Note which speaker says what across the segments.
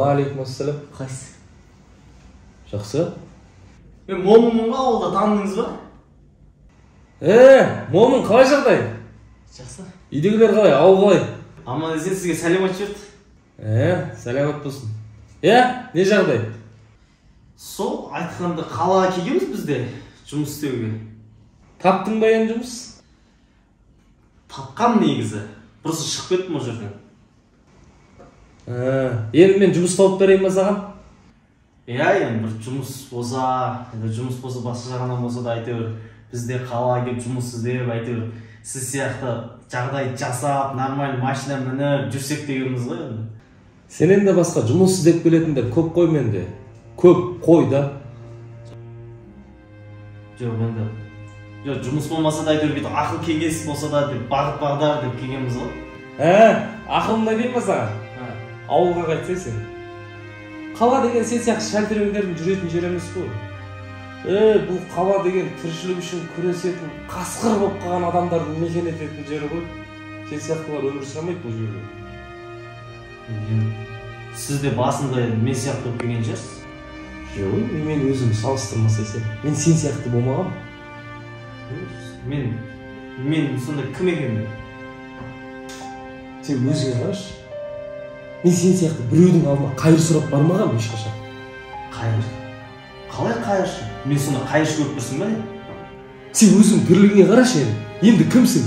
Speaker 1: Алейкумассалам.
Speaker 2: Қайсы?
Speaker 1: Жақсы.
Speaker 2: Момынмын ба, ауылда таныңыз ба?
Speaker 1: Момын, қалай жағдай?
Speaker 2: Жақсы.
Speaker 1: Үйдегілер қалай, ауыл қалай?
Speaker 2: Аман есен сізге сәлем айтып жүрді.
Speaker 1: Сәлемет болсын. Не жағдай?
Speaker 2: Сол айтқанды қалаға келгенбіз бізде жұмыс істеуге.
Speaker 1: Таптың ба енді жұмыс?
Speaker 2: Тапқам негізі. Просто шығып кеттім ол жерден.
Speaker 1: Енді мен жұмыс тауып берейін ба саған?
Speaker 2: Енді бір жұмыс болса, басқа жағынан болса да әйтеуір бізде қалаға келіп жұмыс іздеп, әйтеуір сіз сияқты жағдай жасап, нормальный машина мініп жүрсек дегеніміз ғой енді.
Speaker 1: Сенен де басқа жұмыс іздеп келетіндер көп қой менде. Көп қой да.
Speaker 2: Жоқ енді. Жұмыс болмаса да әйтеуір бүйтіп ақыл кеңес болса да деп бағыт бағдар деп келгенбіз ғой.
Speaker 1: Ақылымда дейін ба саған? Ауылға қайтсай сен. Қала деген сен сияқты шәлтіреңдердің жүретін жер емес қой. Бұл қала деген тіршілік үшін күресетін, қасқыр болып қалған адамдардың мекен ететін жері ғой. Сен сияқтылар өмір сүремейді бұл жерде.
Speaker 2: Сіз де басында мен сияқты болып келген жерсіз?
Speaker 1: Жоқ, мен өзім салыстырмаса сен. Мен сен сияқты болмағам.
Speaker 2: Мен сонда кім екенмін?
Speaker 1: Сен өзіңе қарашы. Мен сен сияқты біреудің алдына қайыр сұрап бармағам ешқашан.
Speaker 2: Қайыр? Қалай қайыршы? Мен сонда қайыршы көріп тұрсың ба не?
Speaker 1: Сен өзің тірлігіңе қарашы енді кімсің?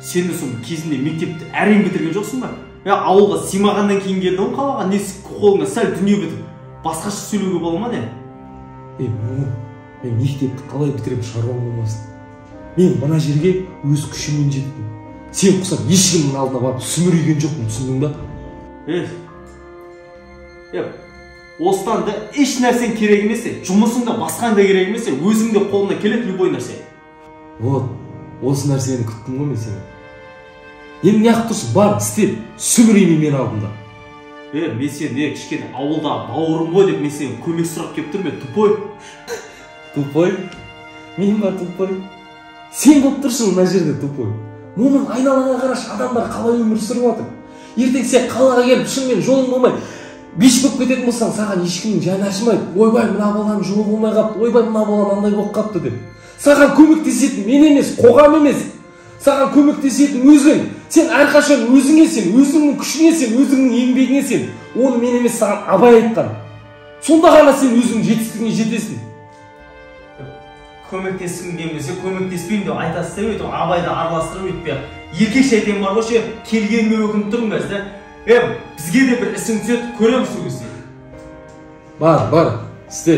Speaker 2: Сен де соны кезінде мектепті әрең бітірген жоқсың ба? Ауылға симағаннан кейін келдің қалаға, несі қолыңа сәл дүние бітіп, басқаша сөйлеуге бола ма не?
Speaker 1: Мен мектепті қалай бітіріп шаруам болмасын. Мен мына жерге өз күшіммен жеттім. Сен құсап ешкімнің алдына барып сүмірейген жоқпын, түсіндің ба?
Speaker 2: Осыдан да еш нәрсен керек емес, жұмысыңда басқан да керек емес, өзіңде қолына келеді любой нәрсе.
Speaker 1: Осы нәрсені күттім ғой мен сені. Енді неғып тұрсың, бар, істеп, сүмірейме мен алдында.
Speaker 2: Мен сен кішкене ауылда бауырым ғой деп мен сен көмек сұрап келіп тұрмын, тупой.
Speaker 1: Тупой? Мен ба тупой? Сен болып тұрсың мына жерде тупой. Оның айналаңа қараш, адамдар қалай өмір сүріп жатыр. Ертең сен қалаға келіп шынымен жолың болмай, беш болып кететін болсаң, саған ешкімнің жаны ашымайды. Ойбай, мына баланың жолы болмай қапты, ойбай, мына бала андай болып қапты деп. Саған көмектесетін мен емес, қоғам емес. Саған көмектесетін өзің. Сен әрқашан өзіңе сен, өзіңнің күшіңе сен, өзіңнің еңбегіңе сен. Оны мен емес, саған Абай айтқан. Сонда ғана сен өзіңнің жетістігіңе жетесің.
Speaker 2: Көмектескім келмесе көмектеспеймін деп айтасыз деп Абайды араластырып өйтпей еркекше айтайын бар ғой, келгеніме өкініп тұрмын қазір. Бізге де бір ісің түседі, көреміз сол кезде.
Speaker 1: Бар, істе.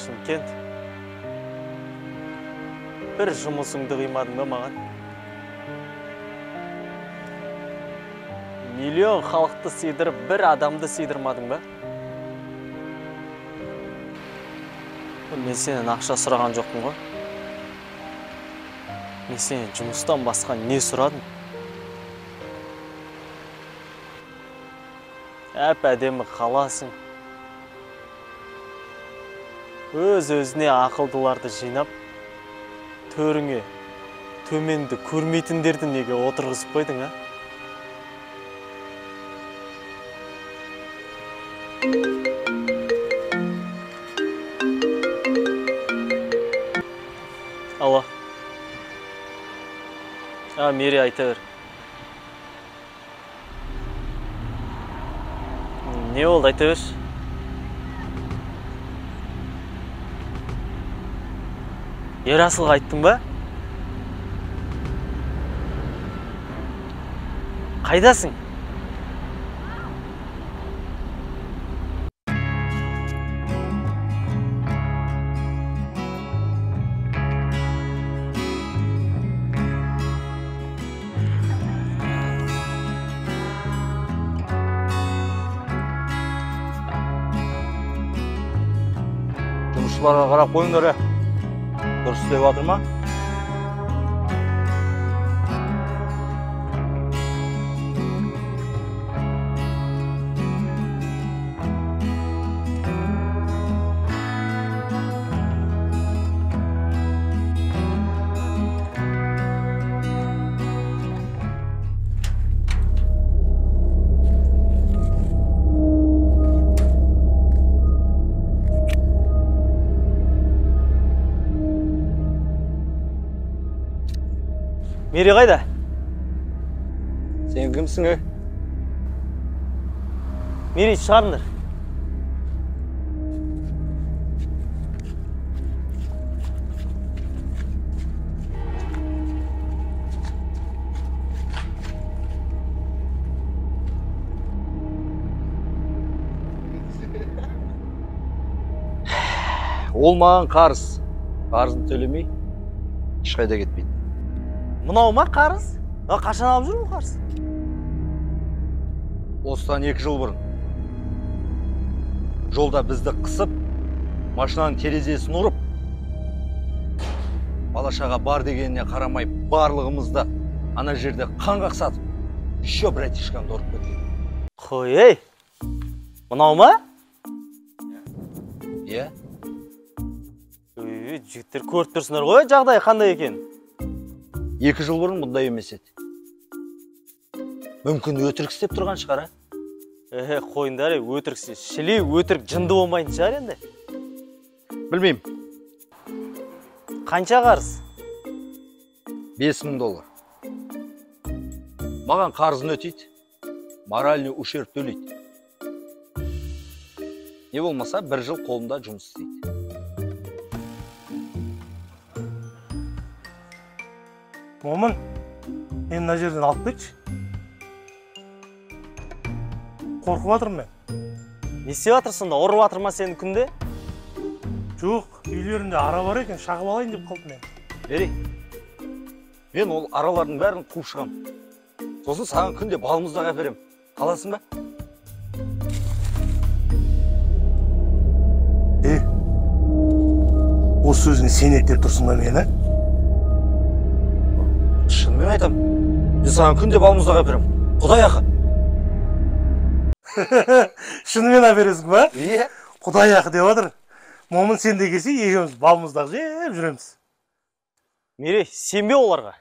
Speaker 3: Шымкент, бір жұмысыңды қимадың ба маған? Миллион халықты сыйдырып, бір адамды сыйдырмадың ба? Мен сенен ақша сұраған жоқпын ғой. Мен сенен жұмыстан басқа не сұрадым? Әп-әдемі қаласың. Өз-өзіне ақылдыларды жинап, төріңе төменді көрмейтіндерді неге отырғызып қойдың, а? Алло. Мери айта бер. Не болды, айта берші? Ерасылға айттың ба? Қайдасың?
Speaker 4: Жұмысшыларға қарап қойыңдар, дұрыс істеп жатыр ма?
Speaker 3: Мери қайда?
Speaker 4: Sen kimsin ey?
Speaker 3: Мери шығарыңдар.
Speaker 4: Ол маған қарыз. Қарызын төлемей, ешқайда кетпейді.
Speaker 3: Мынау ма қарыз? Қашан алып жүр бұл қарыз?
Speaker 4: Осыдан 2 жыл бұрын. Жолда бізді қысып, машинаның терезесін ұрып, балашаға бар дегеніне қарамай барлығымызды ана жерде қан қақсатып, еще братишкамды ұрып кеткен.
Speaker 3: Қой, ей! Мынау ма?
Speaker 4: Иә?
Speaker 3: Жігіттер көріп тұрсыңдар ғой, жағдай қандай екен?
Speaker 4: 2 жыл бұрын мұндай емес еді. Мүмкін өтірік істеп тұрған шығар,
Speaker 3: Қойындар, өтіріксе, шілей өтірік жынды болмайтын шығар енді.
Speaker 4: Білмеймін.
Speaker 3: Қанша қарыз?
Speaker 4: $5000. Маған қарызын өтейді, моральный ущерб төлейді. Не болмаса 1 жыл қолымда жұмыс істейді.
Speaker 5: Момын, мен мына жерден алып кетші. Қорқып жатырмын мен.
Speaker 3: Не істеп жатырсың да, ұрып жатыр ма сені күнде?
Speaker 5: Жоқ, үйлерінде ара бар екен, шағып алайын деп қалдым мен.
Speaker 4: Бери. Мен ол аралардың бәрін қуып шығам. Сосын саған күнде балымыздақ әперем. Қаласың ба?
Speaker 5: Осы сөзіңе сенеді деп тұрсың ба мені?
Speaker 4: Шынымен айтам. Мен саған күнде балымыздақ әперем. Құдай ақы.
Speaker 5: Шынымен әпересің ба?
Speaker 4: Иә.
Speaker 5: Құдай ақы деп отыр. Момын сен де келсе, екеуміз балымыздақ жеп жүреміз.
Speaker 3: Мери, сенбе оларға.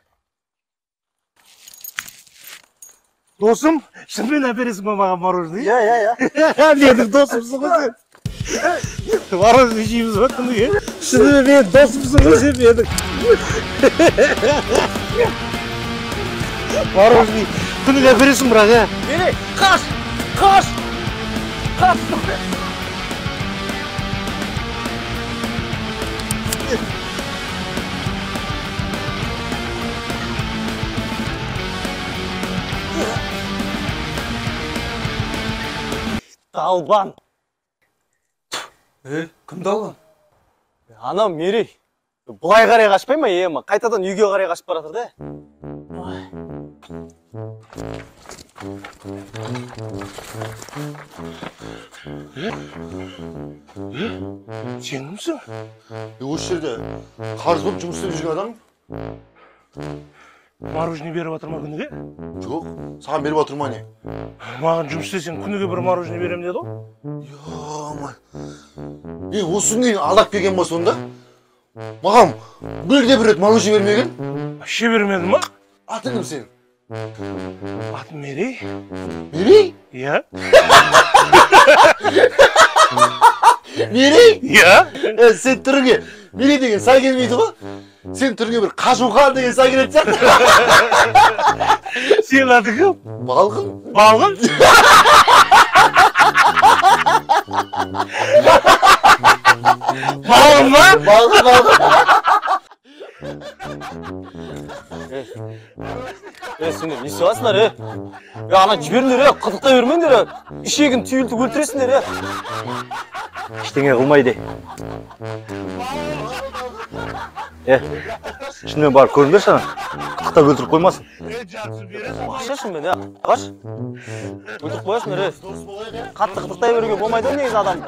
Speaker 5: Досым, шынымен әпересің ба маған мороженое?
Speaker 4: Иә.
Speaker 5: Менің досымсың ғой сен. Мороженое жейміз ба күніге? Шынымен мен досымсың ғой сен менің. Мороженое күніге әпересің бірақ,
Speaker 3: Мери, қаш! Қаш! Қаш! Албан.
Speaker 4: Кімді алған?
Speaker 3: Анау Мери. Бұлай қарай қашпай ма, ема? Қайтадан үйге қарай қашып баратыр да.
Speaker 5: Сен кімсің?
Speaker 6: Осы жерде қарыз болып жұмыс істеп жүрген адам?
Speaker 5: Мороженое беріп жатыр ма күніге?
Speaker 6: Жоқ, саған беріп отыр ма не?
Speaker 5: Маған жұмыс істесең күніге бір мороженое берем деді ғой.
Speaker 6: Йо-май. Осыны кейін алдап келген ба сонда? Маған бірде бір рет мороженое бермеген?
Speaker 5: Вообще бермеді ма?
Speaker 6: Атың кім сенің?
Speaker 5: Атым Мери.
Speaker 6: Мери?
Speaker 5: Иә.
Speaker 6: Мери?
Speaker 5: Иә.
Speaker 6: Сен түріңе Мери деген сай келмейді ғой? Сен түріңе бір Қажухан деген сай келетін сияқты.
Speaker 5: Сен аты кім?
Speaker 6: Балғын?
Speaker 5: Балғын? Балғын ма?
Speaker 6: Балғын.
Speaker 3: Сендер, не істеватсыңдар, ана жіберіңдер, қытықтай бермеңдер, ішегін түйілтіп өлтіресіңдер,
Speaker 4: Ештеңе қылмайды. Шынымен барып көріңдер саған. Қытықтап өлтіріп қоймасын.
Speaker 3: Ақша шынымен, қаш. Өлтіріп қоясыңдар, қатты қытықтай беруге болмайды негізі адамды.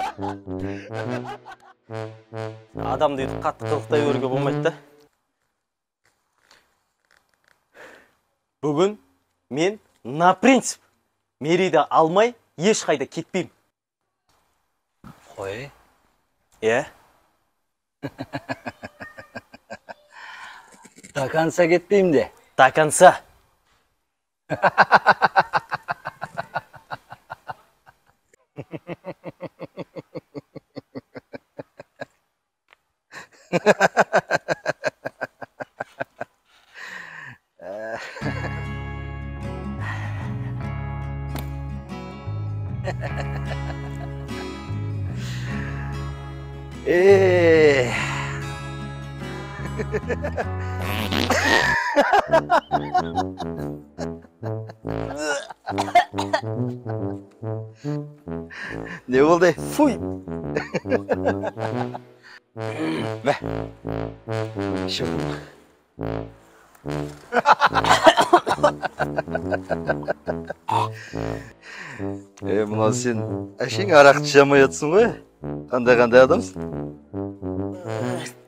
Speaker 3: Адам дейді, қатты қытықтай беруге болмайды да. Бүгін мен на принцип Мериді алмай ешқайда кетпеймін.
Speaker 4: Қой.
Speaker 3: Е?
Speaker 4: До конца кетпеймін де.
Speaker 3: До конца.
Speaker 4: Ne oldu? Fuy. Ve. Şimdi. Muna sen әшең арақ жамайатсың ғой. Қандай адамсың?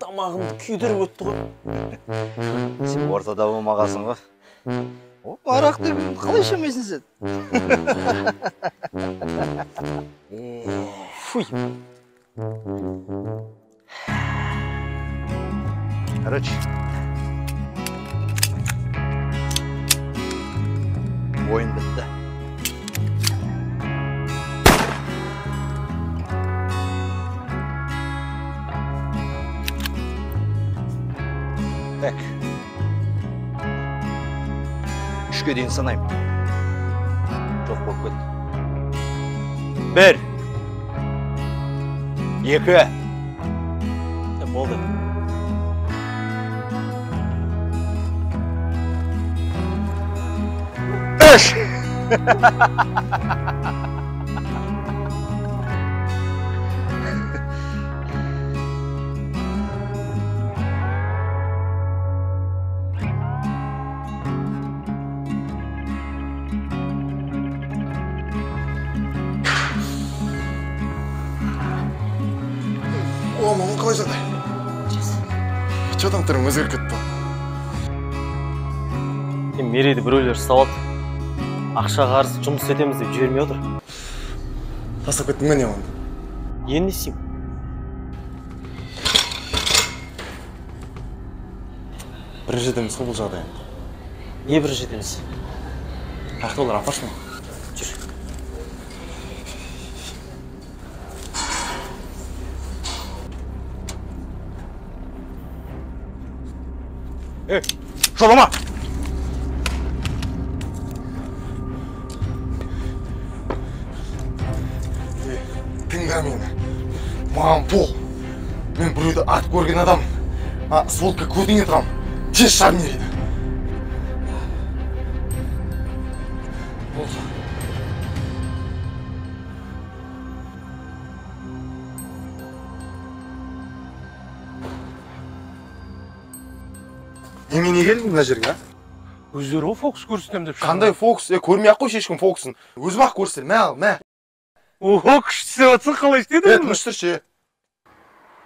Speaker 3: Тамағымды күйдіріп өтті ғой.
Speaker 4: Сен ортада болмағасың ғой. Арақты қалай ішемейсің сен?
Speaker 3: Фуй.
Speaker 4: Короче. Oyun bitti. Так. Үшке дейін санаймын. Жоқ болып кетті. 1 2
Speaker 3: Болды.
Speaker 4: Үш.
Speaker 6: О, маған қалай жағдай? Че там түрің өзгеріп кетті?
Speaker 3: Мерейді біреулер ұстап алды. Ақшаға қарсы жұмыс етеміз деп жібермей отыр.
Speaker 6: Тастап кеттің бе не онда?
Speaker 3: Енді не істеймін?
Speaker 6: Бірінші жетеміз ғой бұл жағдайында.
Speaker 3: Не бірінші жетеміз?
Speaker 6: $100 апаршы ма?
Speaker 3: Жүр.
Speaker 4: Жолама!
Speaker 6: Тыңда мені. Маған пол. Мен біреуді атып көрген адам. Сводка көтіңе тұрам. Тез шар мерейді. Болды. Неме не келдің мына жерге, а?
Speaker 5: Өздері ғой фокус көрсетем деп
Speaker 6: Қандай фокус? Көрмей-ақ қой ешкім фокусын. Өзім-ақ көрсетер. Мә ал, мә.
Speaker 5: Ого, күшті істеп жатсың, қалай істедің?
Speaker 6: Тыныш тұршы.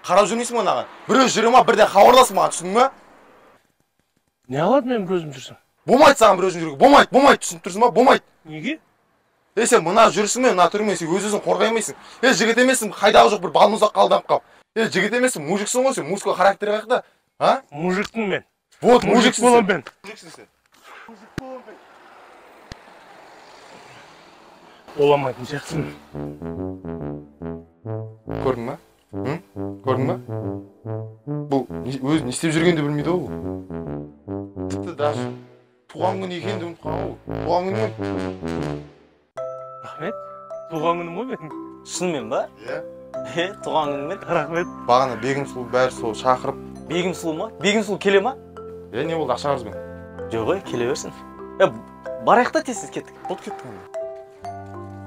Speaker 6: Қарап жүрмейсің ба мынаған? Біреу жүре ма, бірден хабарласып маған, түсіндің бе?
Speaker 5: Не алады мен бір өзім жүрсің?
Speaker 6: Болмайды саған бір өзің жүруге. Болмайды, түсініп тұрсың ба? Болмайды.
Speaker 5: Неге?
Speaker 6: Сен мына жүрсің бе, мына түріңмен сен өз-өзің қорғай алмайсың. Жігіт емессің, қайдағы жоқ бір балмұздақ қалданып қап. Жігіт емессің, мужиксің ғой сен, мужикқа характері қайда? А?
Speaker 5: Мужиктің мен.
Speaker 6: Вот,
Speaker 5: Мужик
Speaker 6: мужиксің
Speaker 5: болам
Speaker 6: сен.
Speaker 5: мен.
Speaker 6: Мужиксің сен.
Speaker 5: Оламайтын сияқтысың.
Speaker 6: Көрдің ба? Көрдің ба? Бұл өзі не істеп жүргенді білмейді ғой бұл. Тіпті даже туған күні екенді ұмытқан ғой. Туған күні ме?
Speaker 5: Рахмет. Туған күнім ғой менің.
Speaker 3: Шынымен ба?
Speaker 6: Иә.
Speaker 3: Туған күнің мен.
Speaker 5: Рахмет.
Speaker 6: Бағана Бегім сұлу бәрі сол шақырып.
Speaker 3: Бегім сұлу ма? Бегім сұлу келе ма?
Speaker 6: Не болды, ақша қарыз бен?
Speaker 3: Жоқ ой, келе берсін. Барайық та тез кеттік. Болды кеттік онда.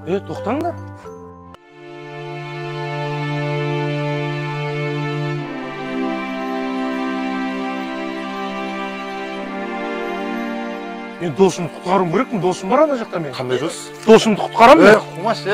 Speaker 5: Тоқтаңдар. Мен досымды құтқаруым керекпін, досым бар ана жақта мен.
Speaker 6: Қандай дос?
Speaker 5: Досымды құтқарамын мен.
Speaker 6: Қумаш,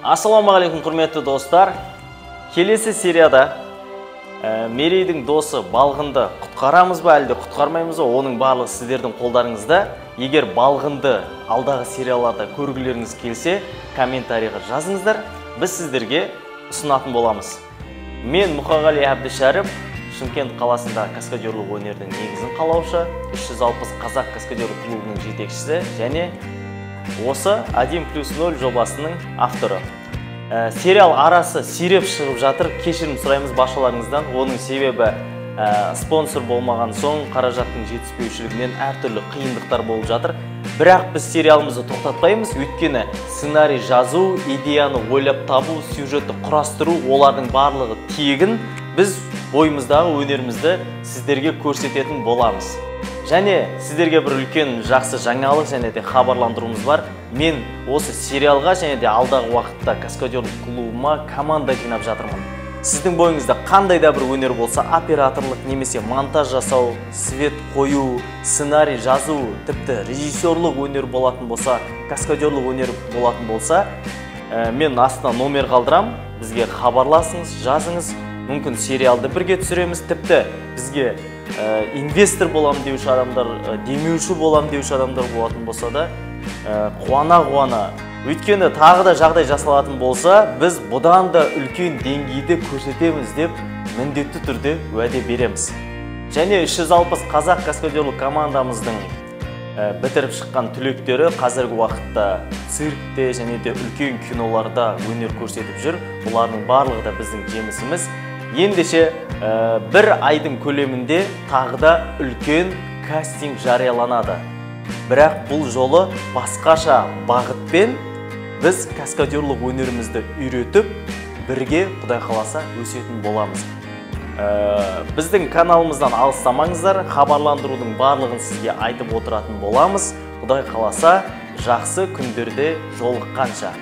Speaker 3: Ассалаумағалейкум, құрметті достар. Келесі серияда Мерейдің досы Балғынды құтқарамыз ба, әлде құтқармаймыз ба, оның барлығы сіздердің қолдарыңызда. Егер Балғынды алдағы серияларда көргілеріңіз келсе, комментарийға жазыңыздар. Біз сіздерге ұсынатын боламыз. Мен Мұқағали Әбдішәріп, Шымкент қаласында каскадерлік өнердің негізін қалаушы, 360 қазақ каскадерлік клубының жетекшісі және осы 1+0 жобасының авторы. Сериал арасы сиреп шығып жатыр, кешірім сұраймыз басшыларыңыздан. Оның себебі спонсор болмаған соң қаражаттың жетіспеушілігінен әртүрлі қиындықтар болып жатыр. Бірақ біз сериалымызды тоқтатпаймыз, өйткені сценарий жазу, идеяны ойлап табу, сюжетті құрастыру, олардың барлығы тегін. Біз бойымыздағы өнерімізді сіздерге көрсететін боламыз. Және сіздерге бір үлкен жақсы жаңалық және де хабарландыруымыз бар. Мен осы сериалға және де алдағы уақытта каскадерлік клубыма команда жинап жатырмын. Сіздің бойыңызда қандай да бір өнер болса, операторлық немесе монтаж жасау, свет қою, сценарий жазу, тіпті режиссерлік өнер болатын болса, каскадерлік өнер болатын болса, мен астына номер қалдырам, бізге хабарласыңыз, жазыңыз. Мүмкін сериалды бірге түсіреміз, тіпті бізге инвестор болам деуші адамдар, демеуші болам деуші адамдар болатын болса да, қуана-қуана. Өйткені тағы да жағдай жасалатын болса, біз бұдан да үлкен деңгейді көрсетеміз деп міндетті түрде уәде береміз. Және 360 қазақ каскадерлік командамыздың бітіріп шыққан түлектері қазіргі уақытта циркте және де үлкен киноларда өнер көрсетіп жүр. Бұлардың барлығы да біздің жемісіміз. Ендеше бір айдың көлемінде тағы да үлкен кастинг жарияланады. Бірақ бұл жолы басқаша бағытпен біз каскадерлік өнерімізді үйретіп, бірге Құдай қаласа өсетін боламыз. Біздің каналымыздан алыстамаңыздар, хабарландырудың барлығын сізге айтып отыратын боламыз. Құдай қаласа жақсы күндерде жолыққанша.